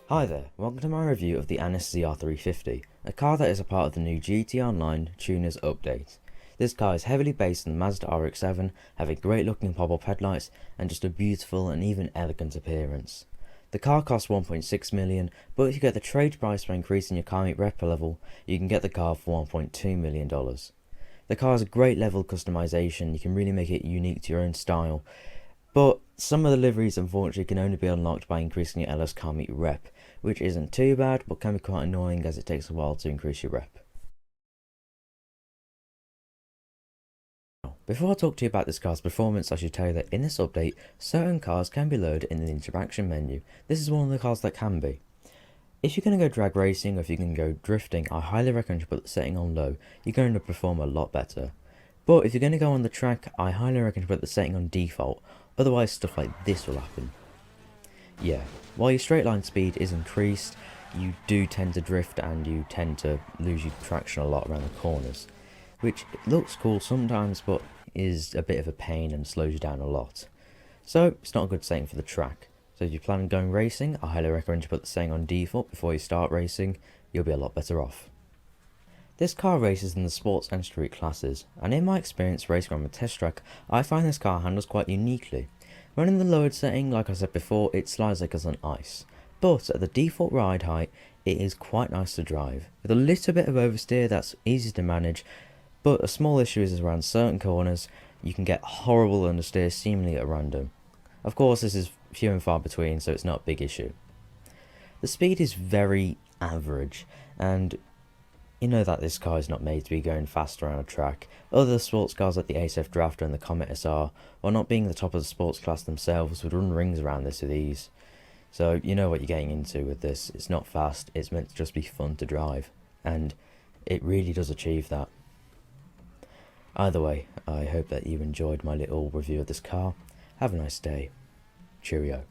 Hi there, welcome to my review of the ZR350, a car that is a part of the new GT Online Tuners update. This car is heavily based on the Mazda RX7, having great looking pop-up headlights and just a beautiful and even elegant appearance. The car costs 1.6 million, but if you get the trade price by increasing your car meet rep level, you can get the car for $1.2 million. The car has a great level of customization, you can really make it unique to your own style, but some of the liveries unfortunately can only be unlocked by increasing your LS car meet rep, which isn't too bad but can be quite annoying as it takes a while to increase your rep. Before I talk to you about this car's performance, I should tell you that in this update, certain cars can be loaded in the interaction menu. This is one of the cars that can be. If you're going to go drag racing or if you're going to go drifting, I highly recommend you put the setting on low. You're going to perform a lot better. But if you're going to go on the track, I highly recommend you put the setting on default, otherwise stuff like this will happen. Yeah, while your straight line speed is increased, you do tend to drift and you tend to lose your traction a lot around the corners, which looks cool sometimes but is a bit of a pain and slows you down a lot. So it's not a good setting for the track. So if you plan on going racing, I highly recommend you put the setting on default before you start racing, you'll be a lot better off. This car races in the sports and street classes, and in my experience racing on a test track, I find this car handles quite uniquely. When in the lowered setting, like I said before, it slides like it's on ice, but at the default ride height, it is quite nice to drive. With a little bit of oversteer that's easy to manage, but a small issue is around certain corners, you can get horrible understeer seemingly at random. Of course this is few and far between, so it's not a big issue. The speed is very average, and you know that this car is not made to be going fast around a track. Other sports cars like the ASF Drafter and the Comet SR, while not being the top of the sports class themselves, would run rings around this with ease. So you know what you're getting into with this. It's not fast, it's meant to just be fun to drive, and it really does achieve that. Either way, I hope that you enjoyed my little review of this car. Have a nice day. Cheerio.